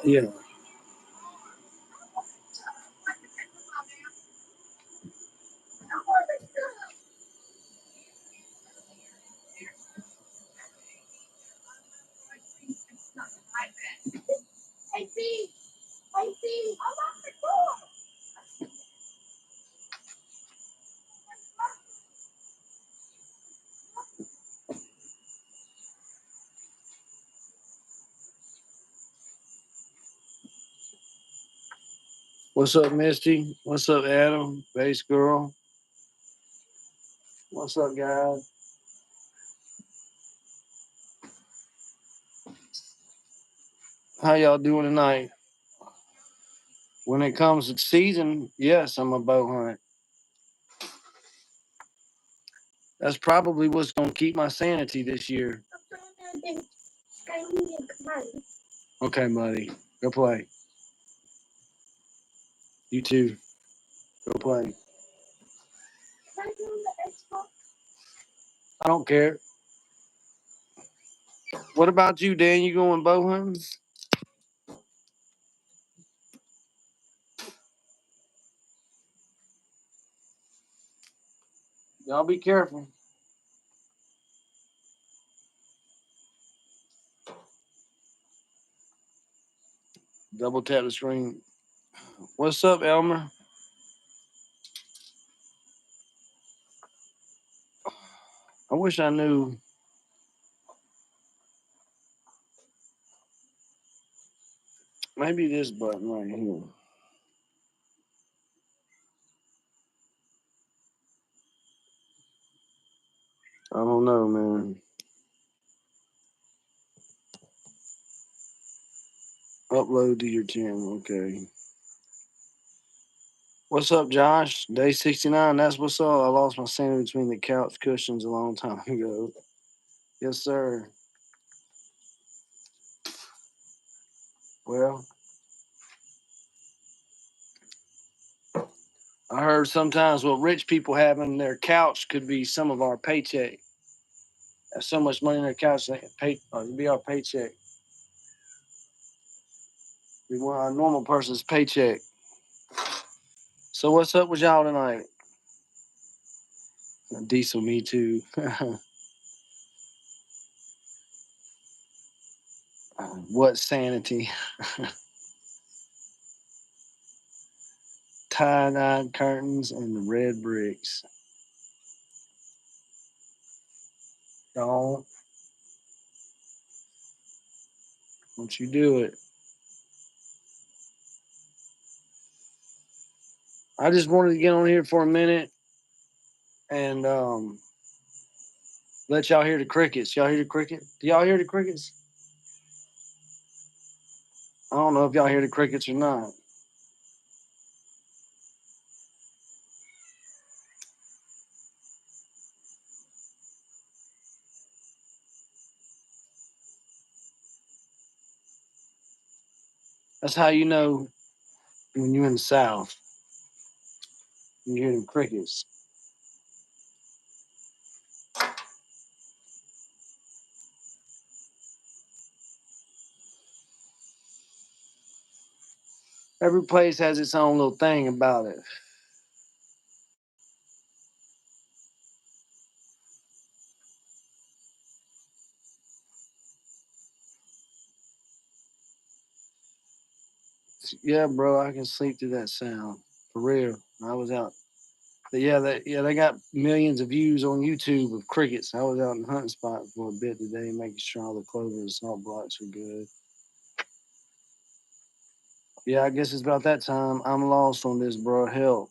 Yeah. What's up, Misty? What's up, Adam? Bass girl. What's up, guys? How y'all doing tonight? When it comes to season, yes, I'm a bow hunt. That's probably what's going to keep my sanity this year. Okay, buddy. Go play. You too. Go play. I don't care. What about you, Dan? You going bow hunting? Y'all be careful. Double tap the screen. What's up, Elmer? I wish I knew. Maybe this button right here. I don't know, man. Upload to your channel. Okay. What's up, Josh? Day 69. That's what's up. I lost my sanity between the couch cushions a long time ago. Yes, sir. Well, I heard sometimes what rich people have in their couch could be some of our paycheck. Have so much money in their couch, they can pay, it'd be our paycheck. Be one our normal person's paycheck. So what's up with y'all tonight? Diesel, me too. What sanity? Tie-dyed curtains and the red bricks. Don't you do it. I just wanted to get on here for a minute and let y'all hear the crickets. Y'all hear the cricket? Do y'all hear the crickets? I don't know if y'all hear the crickets or not. That's how you know when you're in the South. You hear them crickets. Every place has its own little thing about it. Yeah, bro, I can sleep through that sound. For real. I was out. They got millions of views on YouTube of crickets. I was out in the hunting spot for a bit today, making sure all the clover and salt blocks were good. Yeah, I guess it's about that time. I'm lost on this, bro. Help.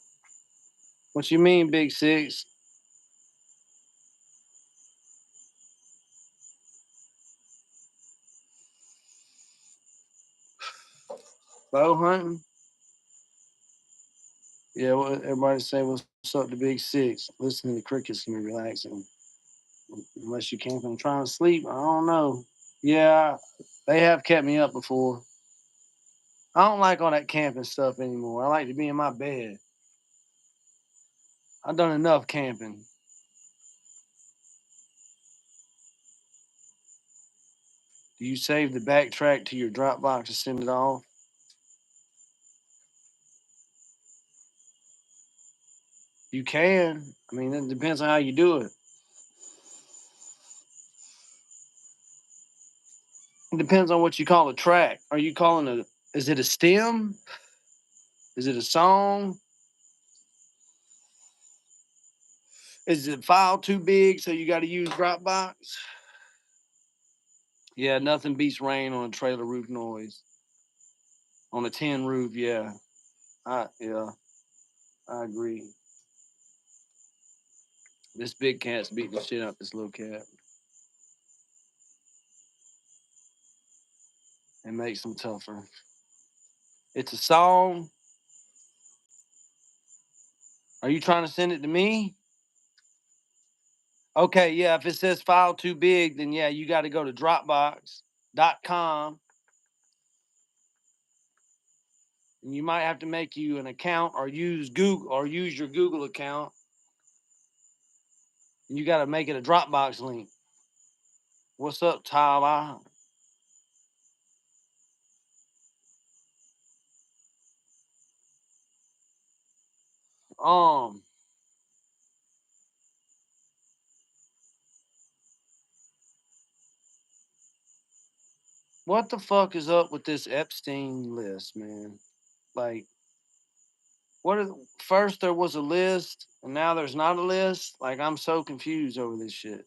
What you mean, Big Six? Bow hunting? Yeah, well, everybody say what's up to Big Six. Listening to crickets can be relaxing. Unless you camping and trying to sleep, I don't know. Yeah, they have kept me up before. I don't like all that camping stuff anymore. I like to be in my bed. I've done enough camping. Do you save the backtrack to your Dropbox to send it off? You can. I mean, it depends on how you do it. It depends on what you call a track. Are you calling a? Is it a stem? Is it a song? Is the file too big so you got to use Dropbox? Yeah, nothing beats rain on a trailer roof noise. On a tin roof, yeah. Yeah, I agree. This big cat's beating the shit out this little cat. It makes them tougher. It's a song. Are you trying to send it to me? Okay, yeah. If it says file too big, then yeah, you got to go to Dropbox.com. And you might have to make you an account or use Google or use your Google account. And you got to make it a Dropbox link. What's up, Tyler? Um, what the fuck is up with this Epstein list, man? Like, what are first there was a list and now there's not a list? Like, I'm so confused over this shit.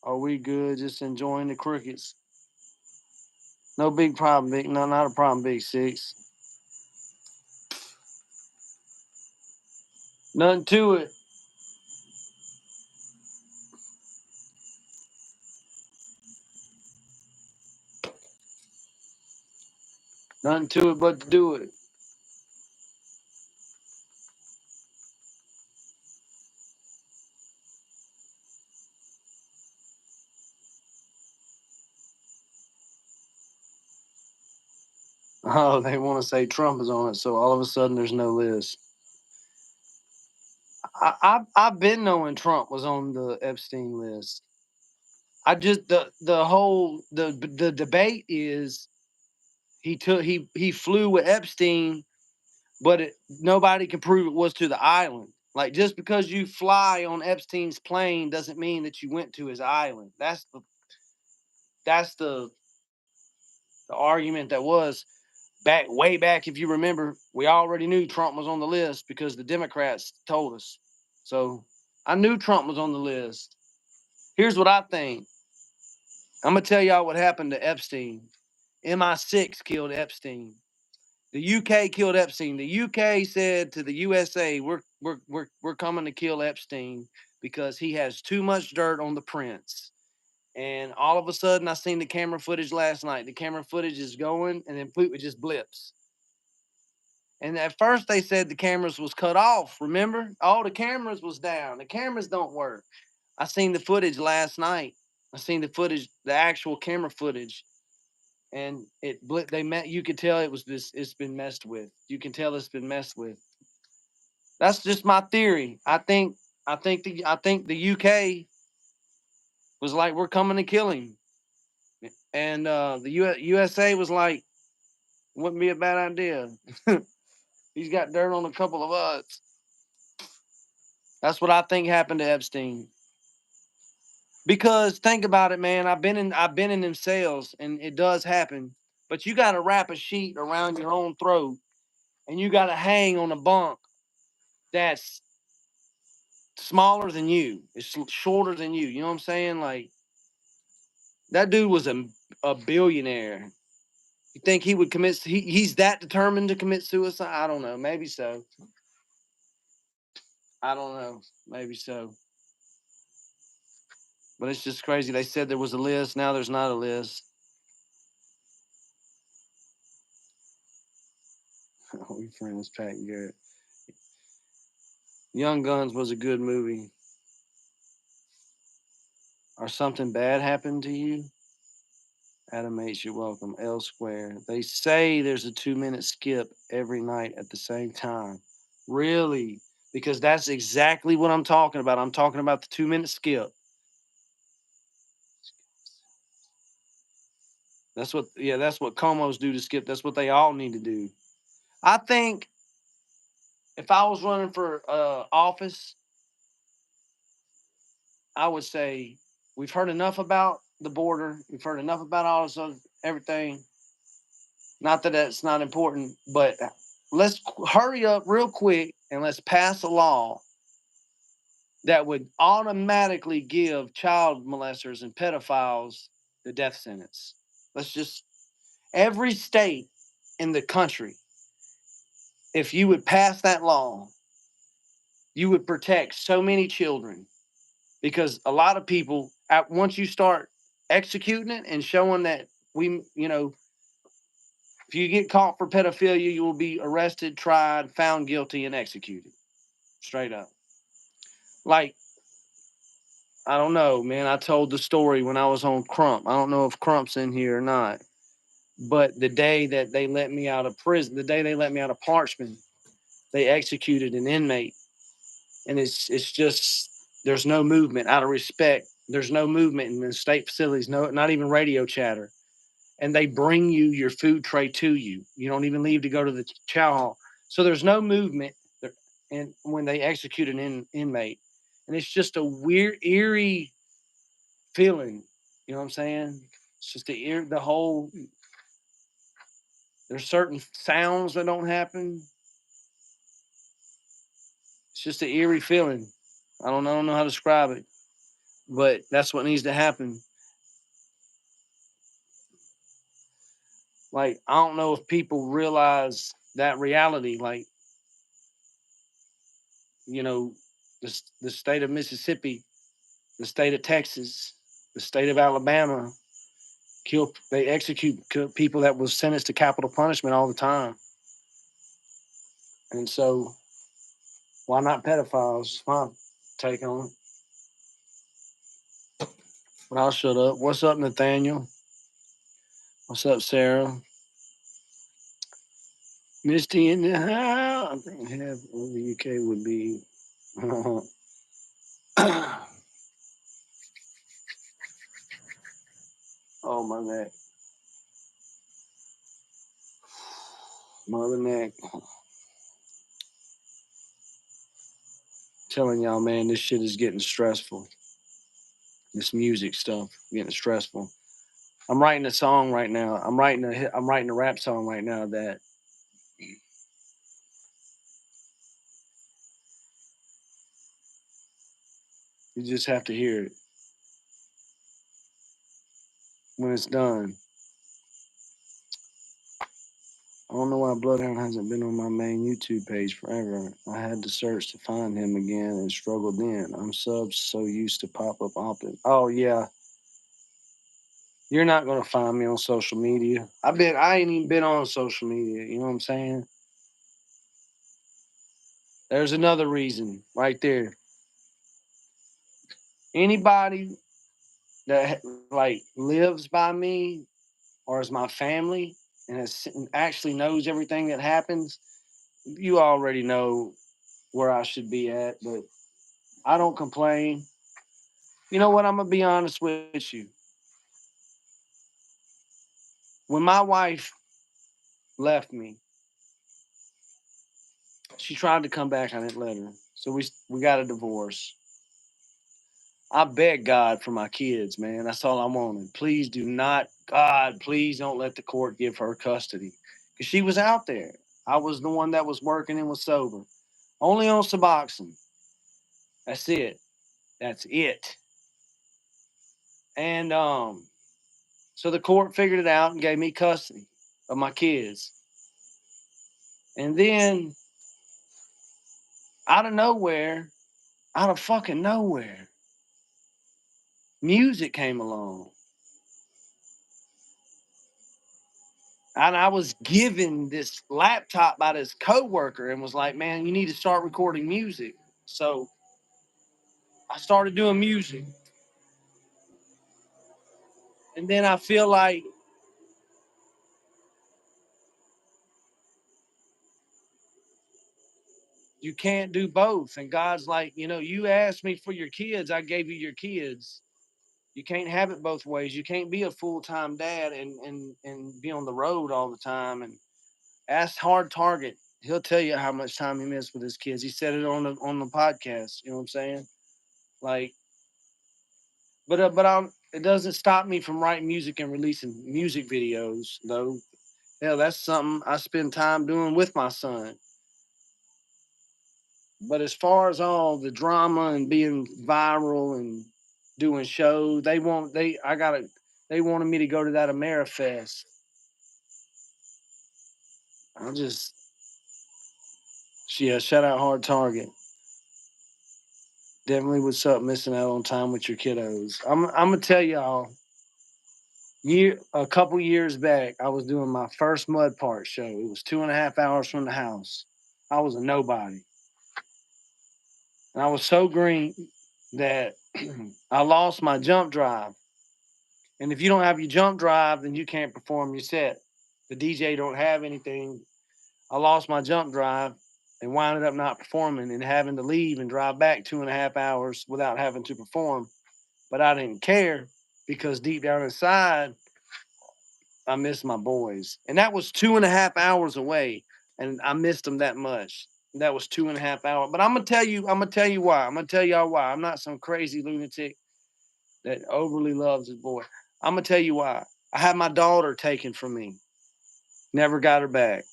Are we good? Just enjoying the crickets? No big problem, big. No, not a problem, Big Six. Nothing to it. Nothing to it but to do it. Oh, they want to say Trump is on it, so all of a sudden there's no list. I've been knowing Trump was on the Epstein list. I just the whole the debate is he flew with Epstein, but nobody can prove it was to the island. Like, just because you fly on Epstein's plane doesn't mean that you went to his island. That's the argument that was back way back. If you remember, we already knew Trump was on the list because the Democrats told us. So I knew Trump was on the list. Here's what I think. I'm gonna tell y'all what happened to Epstein. MI6 killed Epstein. The UK killed Epstein. The UK said to the USA, we're coming to kill Epstein because he has too much dirt on the prince. And all of a sudden, I seen the camera footage last night. The camera footage is going, and then it just blips. And at first, they said the cameras was cut off. Remember, all the cameras was down. The cameras don't work. I seen the footage last night. I seen the footage, the actual camera footage, and it they met. You could tell it was this. It's been messed with. You can tell it's been messed with. That's just my theory. I think the UK was like, we're coming to kill him, and the USA was like, wouldn't be a bad idea. He's got dirt on a couple of us. That's what I think happened to Epstein. Because think about it, man. I've been in them cells, and it does happen. But you got to wrap a sheet around your own throat, and you got to hang on a bunk that's smaller than you. It's shorter than you. You know what I'm saying? Like, that dude was a billionaire. You think he would commit? He's that determined to commit suicide? I don't know. Maybe so. I don't know. Maybe so. But it's just crazy. They said there was a list. Now there's not a list. Oh, your friend is Pat Garrett. Young Guns was a good movie. Or something bad happened to you? Adam H, you're welcome. L Square. They say there's a 2 minute skip every night at the same time. Really? Because that's exactly what I'm talking about. I'm talking about the 2 minute skip. That's what comos do to skip. That's what they all need to do. I think if I was running for office, I would say we've heard enough about the border. We've heard enough about all this other everything. Not that that's not important, but let's hurry up real quick and let's pass a law that would automatically give child molesters and pedophiles the death sentence. Let's just every state in the country, if you would pass that law, you would protect so many children because a lot of people, once you start executing it and showing that if you get caught for pedophilia, you will be arrested, tried, found guilty, and executed. Straight up. Like, I don't know, man. I told the story when I was on Crump. I don't know if Crump's in here or not. But the day that they let me out of prison, the day they let me out of Parchman, they executed an inmate. And it's just there's no movement out of respect. There's no movement in the state facilities, no, not even radio chatter. And they bring you your food tray to you. You don't even leave to go to the chow hall. So there's no movement and when they execute an inmate. And it's just a weird, eerie feeling. You know what I'm saying? It's just the whole. There's certain sounds that don't happen. It's just an eerie feeling. I don't know how to describe it, but that's what needs to happen. Like I don't know if people realize that reality. Like you know, the state of Mississippi, the state of Texas, the state of Alabama they execute people that was sentenced to capital punishment all the time. And so why not pedophiles? My take on it. But I'll shut up. What's up, Nathaniel? What's up, Sarah? Misty in the house. I think half of the UK would be. Oh, my neck. Mother neck. Telling y'all, man, this shit is getting stressful. This music stuff getting stressful. I'm writing a song right now. I'm writing a rap song right now that you just have to hear it when it's done. I don't know why Bloodhound hasn't been on my main YouTube page forever. I had to search to find him again and struggled then. I'm so used to pop up often. Oh yeah, you're not gonna find me on social media. I ain't even been on social media. You know what I'm saying? There's another reason right there. Anybody that like lives by me or is my family and actually knows everything that happens, you already know where I should be at. But I don't complain. You know what? I'm gonna be honest with you. When my wife left me, she tried to come back. I didn't let her, so we got a divorce. I beg God for my kids, man. That's all I wanted. Please do not, God, please don't let the court give her custody because she was out there. I was the one that was working and was sober, only on Suboxone. That's it. That's it. And so the court figured it out and gave me custody of my kids. And then out of nowhere, out of fucking nowhere, music came along. And I was given this laptop by this coworker and was like, man, you need to start recording music. So I started doing music. And then I feel like you can't do both. And God's like, you asked me for your kids, I gave you your kids. You can't have it both ways. You can't be a full-time dad and be on the road all the time. And ask Hard Target. He'll tell you how much time he missed with his kids. He said it on the podcast. You know what I'm saying? Like, but it doesn't stop me from writing music and releasing music videos though. Hell, that's something I spend time doing with my son. But as far as all the drama and being viral and doing shows, they wanted me to go to that Amerifest. I just Yeah, shout out Hard Target. Definitely what's up missing out on time with your kiddos. I'm gonna tell y'all, a couple years back, I was doing my first mud part show. It was 2.5 hours from the house. I was a nobody. And I was so green that I lost my jump drive. And if you don't have your jump drive, then you can't perform your set. The DJ don't have anything. I lost my jump drive and wound up not performing and having to leave and drive back 2.5 hours without having to perform. But I didn't care because deep down inside, I missed my boys. And that was 2.5 hours away. And I missed them that much. That was 2.5 hours. But I'm gonna tell you why. I'm gonna tell y'all why. I'm not some crazy lunatic that overly loves his boy. I'm gonna tell you why. I had my daughter taken from me. Never got her back.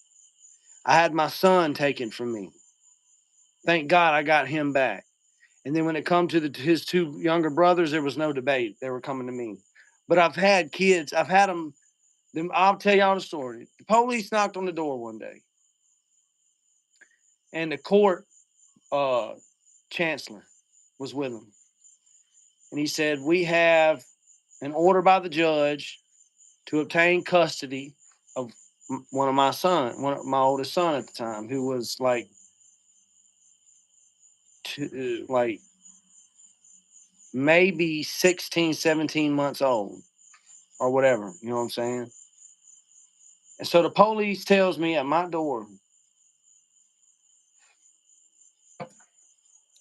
I had my son taken from me. Thank God I got him back. And then when it come to his two younger brothers, there was no debate. They were coming to me. But I've had kids. I've had them. I'll tell y'all the story. The police knocked on the door one day, and the court uh, chancellor was with them, and he said, "We have an order by the judge to obtain custody of one of my son, one of my oldest son at the time, who was like maybe 16, 17 months old or whatever. You know what I'm saying?" And so the police tells me at my door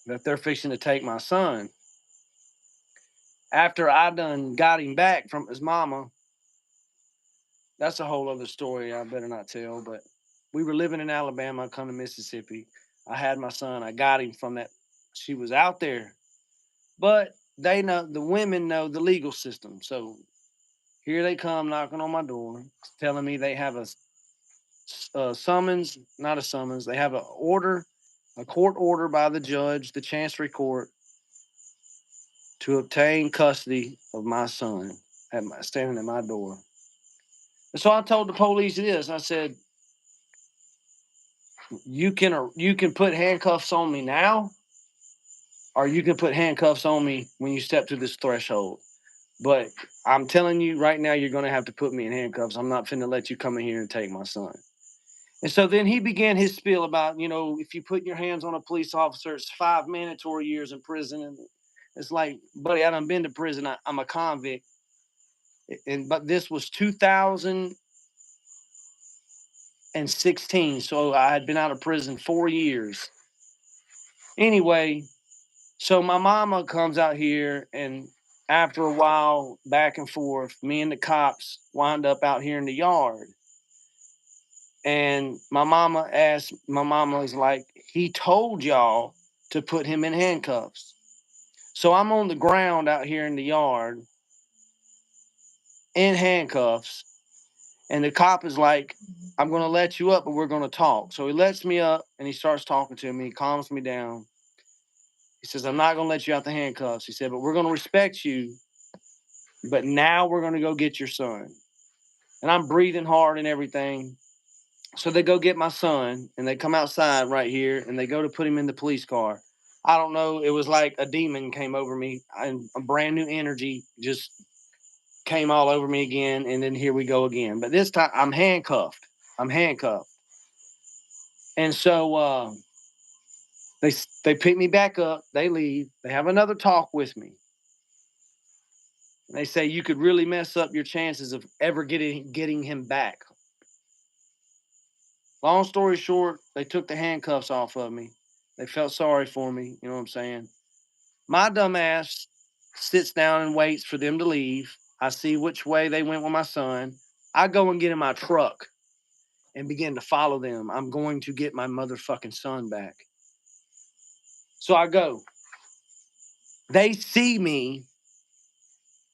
that they're fixing to take my son. After I done got him back from his mama, that's a whole other story I better not tell. But we were living in Alabama, come to Mississippi. I had my son. I got him from that. She was out there, but they know the women know the legal system. So here they come knocking on my door, telling me they have a summons, not a summons. They have a court order by the judge, the chancery court, to obtain custody of my son standing at my door. And so I told the police this. I said, you can put handcuffs on me now, or you can put handcuffs on me when you step through this threshold. But I'm telling you right now, you're going to have to put me in handcuffs. I'm not finna let you come in here and take my son. And so then he began his spiel about, if you put your hands on a police officer, it's 5 mandatory years in prison. And it's like, buddy, I done been to prison. I'm a convict. But this was 2016. So I had been out of prison 4 years. Anyway, so my mama comes out here, and after a while, back and forth, me and the cops wind up out here in the yard. And my mama was like, he told y'all to put him in handcuffs. So I'm on the ground out here in the yard in handcuffs. And the cop is like, I'm going to let you up, but we're going to talk. So he lets me up and he starts talking to me. He calms me down. He says, I'm not going to let you out the handcuffs. He said, but we're going to respect you. But now we're going to go get your son. And I'm breathing hard and everything. So they go get my son and they come outside right here and they go to put him in the police car. I don't know. It was like a demon came over me and a brand new energy. Just came all over me again, and then here we go again. But this time I'm handcuffed. And so they pick me back up. They leave. They have another talk with me. And they say you could really mess up your chances of ever getting him back. Long story short, they took the handcuffs off of me. They felt sorry for me. You know what I'm saying? My dumb ass sits down and waits for them to leave. I see which way they went with my son. I go and get in my truck and begin to follow them. I'm going to get my motherfucking son back. So I go. They see me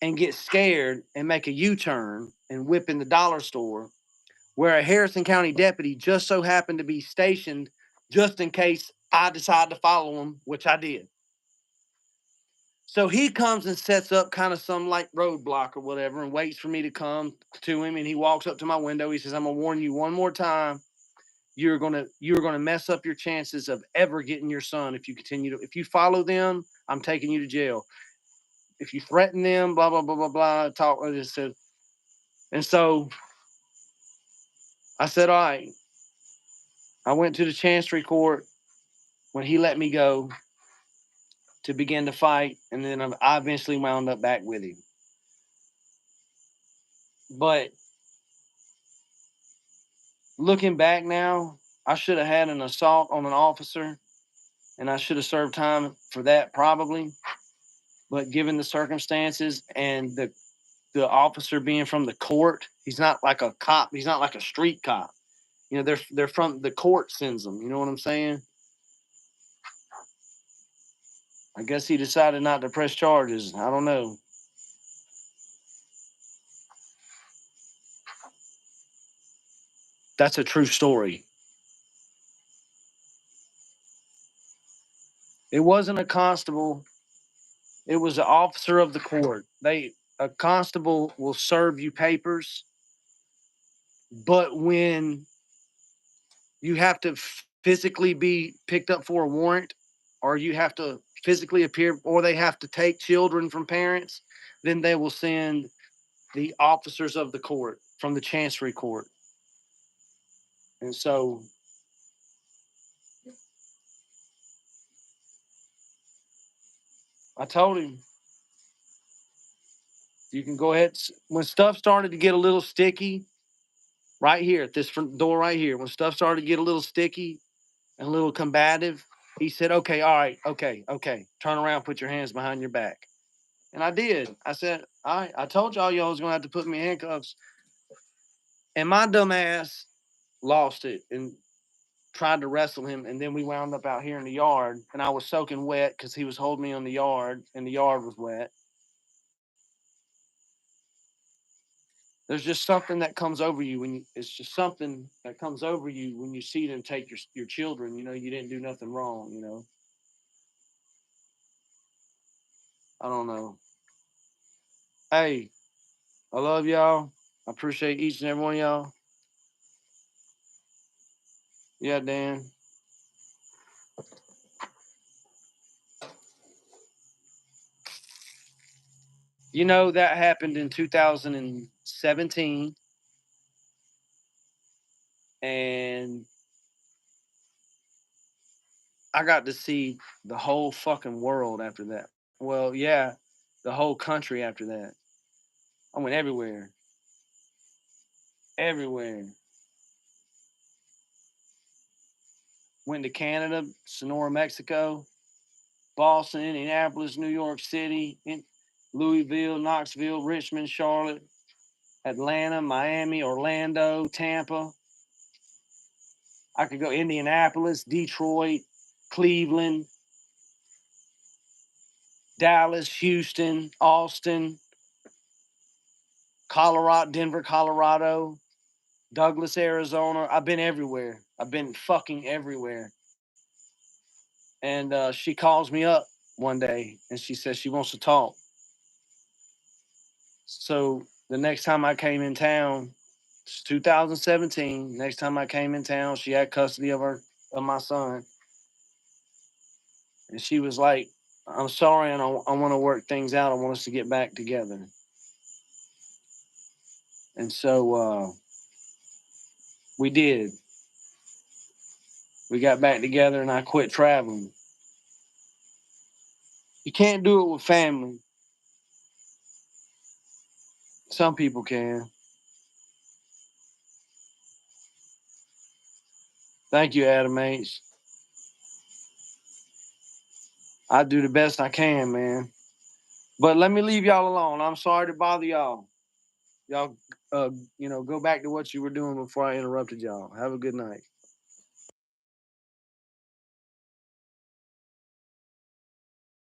and get scared and make a U-turn and whip in the dollar store where a Harrison County deputy just so happened to be stationed just in case I decide to follow him, which I did. So he comes and sets up kind of some like roadblock or whatever and waits for me to come to him. And he walks up to my window. He says, I'm going to warn you one more time. You're gonna mess up your chances of ever getting your son if you follow them. I'm taking you to jail. If you threaten them, blah blah blah blah blah. Talk. I just said, and so I said, all right. I went to the chancery court when he let me go to begin to fight, and then I eventually wound up back with him. But looking back now, I should have had an assault on an officer, and I should have served time for that probably. But given the circumstances and the officer being from the court, he's not like a cop. He's not like a street cop. You know, they're from the court sends them. You know what I'm saying? I guess he decided not to press charges. I don't know. That's a true story. It wasn't a constable. It was an officer of the court. A constable will serve you papers, but when you have to physically be picked up for a warrant, or you have to physically appear, or they have to take children from parents, then they will send the officers of the court from the chancery court. And so I told him, you can go ahead. When stuff started to get a little sticky, right here at this front door right here, when stuff started to get a little sticky and a little combative, he said, okay, all right, okay. Turn around, put your hands behind your back. And I did. I said, all right, I told y'all was going to have to put me in handcuffs. And my dumb ass lost it and tried to wrestle him. And then we wound up out here in the yard. And I was soaking wet because he was holding me on the yard and the yard was wet. There's just something that comes over you it's just something that comes over you when you see them take your children. You know, you didn't do nothing wrong, you know. I don't know. Hey, I love y'all. I appreciate each and every one of y'all. Yeah, Dan. You know, that happened in 2017. And I got to see the whole fucking world after that. Well, yeah, the whole country after that. I went everywhere. Everywhere. Went to Canada, Sonora, Mexico, Boston, Indianapolis, New York City, Louisville, Knoxville, Richmond, Charlotte, Atlanta, Miami, Orlando, Tampa. I could go Indianapolis, Detroit, Cleveland, Dallas, Houston, Austin, Colorado, Denver, Colorado, Douglas, Arizona. I've been everywhere. I've been fucking everywhere. And she calls me up one day and she says she wants to talk. So the next time I came in town, it's 2017. Next time I came in town, she had custody of my son, and she was like, "I'm sorry, and I want to work things out. I want us to get back together." And so we did. We got back together and I quit traveling. You can't do it with family. Some people can. Thank you, Adam H. I do the best I can, man. But let me leave y'all alone. I'm sorry to bother y'all. Y'all, go back to what you were doing before I interrupted y'all. Have a good night.